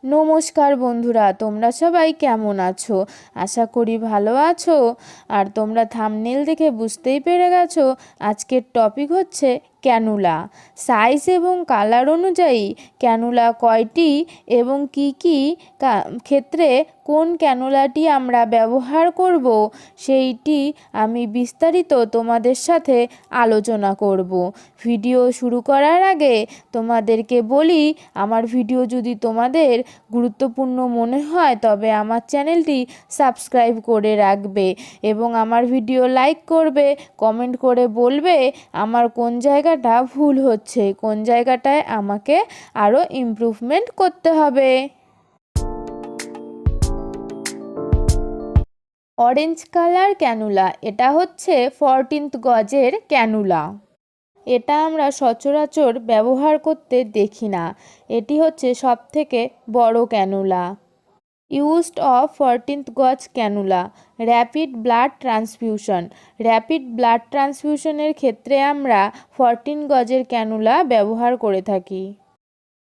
নমস্কার বন্ধুরা, তোমরা সবাই কেমন আছো? আশা করি ভালো আছো। আর তোমরা থাম্বনেল দেখে বুঝতেই পেরে গেছো আজকের টপিক হচ্ছে ক্যানুলা। সাইজ এবং কালার অনুযায়ী ক্যানুলা কয়টি এবং কি কি ক্ষেত্রে কোন ক্যানুলাটি আমরা ব্যবহার করব সেইটি আমি বিস্তারিত তোমাদের সাথে আলোচনা করব। ভিডিও শুরু করার আগে তোমাদেরকে বলি, আমার ভিডিও যদি তোমাদের গুরুত্বপূর্ণ মনে হয় তবে আমার চ্যানেলটি সাবস্ক্রাইব করে রাখবে এবং আমার ভিডিও লাইক করবে, কমেন্ট করে বলবে আমার কোন জায়গাটা ভুল হচ্ছে, কোন জায়গাটায় আমাকে আরও ইমপ্রুভমেন্ট করতে হবে। অরেঞ্জ কালার ক্যানুলা, এটা হচ্ছে 14th গজের ক্যানুলা। এটা আমরা সচরাচর ব্যবহার করতে দেখি না। এটি হচ্ছে সবথেকে বড় cannula. Used of 14th gauge cannula, rapid blood transfusion. Rapid blood ট্রান্সফিউশনের ক্ষেত্রে আমরা 14 গজের ক্যানুলা ব্যবহার করে থাকি।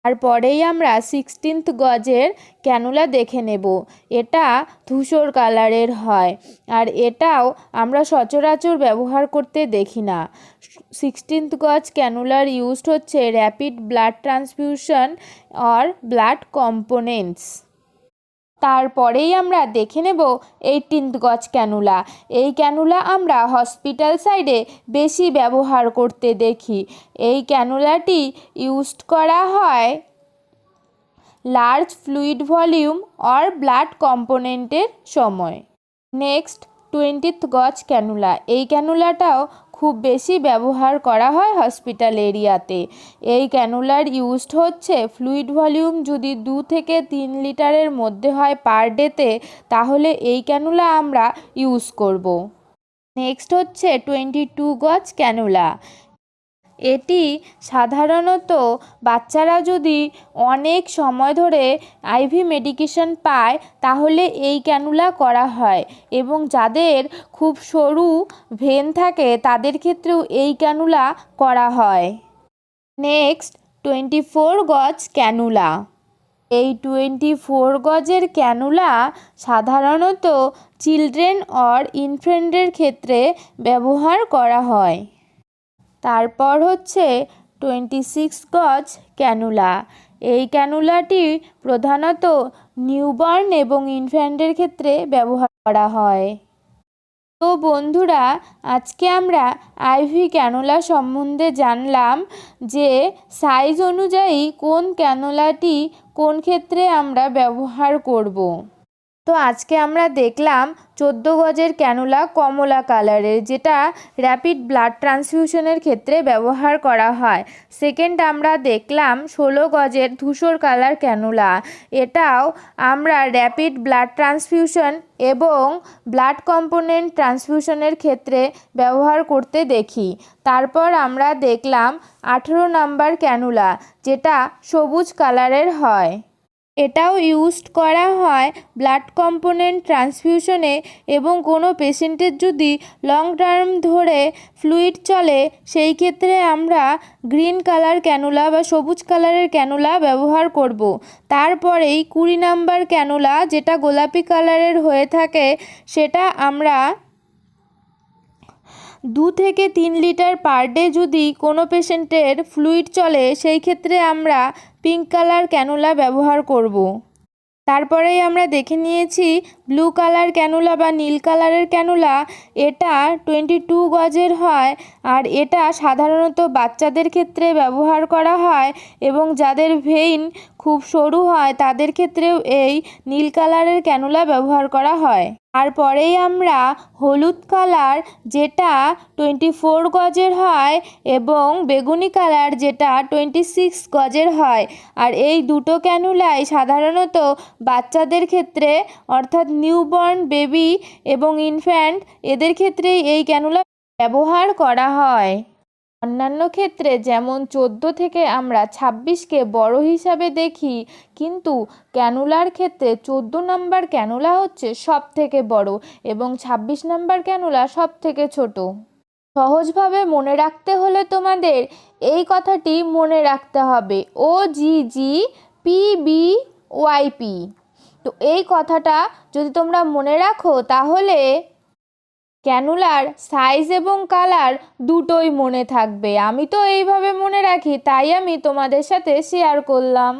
তারপরেই আমরা 16th গজের ক্যানুলা দেখে নেব। এটা ধূসর কালারের হয় আর এটাও আমরা সচরাচর ব্যবহার করতে দেখি না। 16th গজ ক্যানুলার ইউজড হচ্ছে rapid blood transfusion or blood components. তারপরেই আমরা দেখে নেব 18th গজ ক্যানুলা। এই ক্যানুলা আমরা হসপিটাল সাইডে বেশি ব্যবহার করতে দেখি। এই ক্যানুলাটি ইউজড করা হয় large fluid volume or blood কম্পোনেন্টের সময়। নেক্সট 20th গজ ক্যানুলা। এই ক্যানুলাটাও খুব বেশি ব্যবহার করা হয় হসপিটাল এরিয়াতে। এই ক্যানুলার ইউজড হচ্ছে ফ্লুইড ভলিউম যদি 2 থেকে 3 লিটারের মধ্যে হয় পার ডেতে, তাহলে এই ক্যানুলা আমরা ইউজ করব। নেক্সট হচ্ছে 22 গজ ক্যানুলা। এটি সাধারণত বাচ্চারা যদি অনেক সময় ধরে আইভি মেডিকেশন পায় তাহলে এই ক্যানুলা করা হয় এবং যাদের খুব সরু ভেন থাকে তাদের ক্ষেত্রেও এই ক্যানুলা করা হয়। নেক্সট 24 গজ ক্যানুলা। এই 24 গজের ক্যানুলা সাধারণত চিলড্রেন অর ইনফ্যান্টের ক্ষেত্রে ব্যবহার করা হয়। তারপর হচ্ছে 26 গজ ক্যানুলা। এই ক্যানুলাটি প্রধানত নিউবর্ন এবং ইনফ্যান্টের ক্ষেত্রে ব্যবহার করা হয়। তো বন্ধুরা, আজকে আমরা আইভি ক্যানুলা সম্বন্ধে জানলাম যে সাইজ অনুযায়ী কোন ক্যানুলাটি কোন ক্ষেত্রে আমরা ব্যবহার করব। তো আজকে আমরা দেখলাম 14 গজের ক্যানুলা কমলা কালারের, যেটা র্যাপিড ব্লাড ট্রান্সফিউশনের ক্ষেত্রে ব্যবহার করা হয়। সেকেন্ড আমরা দেখলাম 16 গজের ধূসর কালার ক্যানুলা। এটাও আমরা র্যাপিড ব্লাড ট্রান্সফিউশন এবং ব্লাড কম্পোনেন্ট ট্রান্সফিউশনের ক্ষেত্রে ব্যবহার করতে দেখি। তারপর আমরা দেখলাম 18 নাম্বার ক্যানুলা, যেটা সবুজ কালারের হয়। এটাও ইউজড করা হয় ব্লাড কম্পোনেন্ট ট্রান্সফিউশনে এবং কোনো পেশেন্টের যদি লং টার্ম ধরে ফ্লুইড চলে সেই ক্ষেত্রে আমরা গ্রিন কালার ক্যানুলা বা সবুজ কালারের ক্যানুলা ব্যবহার করব। তারপরেই 20 নাম্বার ক্যানুলা, যেটা গোলাপি কালারের হয়ে থাকে, সেটা আমরা 2 থেকে 3 লিটার পার ডে যদি কোনো পেশেন্টের ফ্লুইড চলে সেই ক্ষেত্রে আমরা পিঙ্ক কালার ক্যানুলা ব্যবহার করব। তারপরেই আমরা দেখে নিয়েছি ব্লু কালার ক্যানুলা বা নীল কালারের ক্যানুলা। এটা 22 গজের হয় আর এটা সাধারণত বাচ্চাদের ক্ষেত্রে ব্যবহার করা হয় এবং যাদের ভেইন খুব সরু হয় তাদের ক্ষেত্রেও এই নীল কালারের ক্যানুলা ব্যবহার করা হয়। তারপরেই আমরা হলুদ কালার, যেটা 24 গজের হয়, এবং বেগুনি কালার, যেটা 26 গজের হয়। আর এই দুটো ক্যানুলাই সাধারণত বাচ্চাদের ক্ষেত্রে, অর্থাৎ নিউবর্ন বেবি এবং ইনফ্যান্ট, এদের ক্ষেত্রেই এই ক্যানুলা ব্যবহার করা হয়। অন্যান্য ক্ষেত্রে যেমন 14 থেকে আমরা 26কে বড় হিসাবে দেখি, কিন্তু ক্যানুলার ক্ষেত্রে 14 নাম্বার ক্যানুলা হচ্ছে সব থেকে বড় এবং 26 নাম্বার ক্যানুলা সব থেকে ছোট। সহজভাবে মনে রাখতে হলে তোমাদের এই কথাটি মনে রাখতে হবে: OGG PB ওয়াইপি। তো এই কথাটা যদি তোমরা মনে রাখো তাহলে ক্যানুলার সাইজ এবং কালার দুটোই মনে থাকবে। আমি তো এইভাবে মনে রাখি, তাই আমি তোমাদের সাথে শেয়ার করলাম।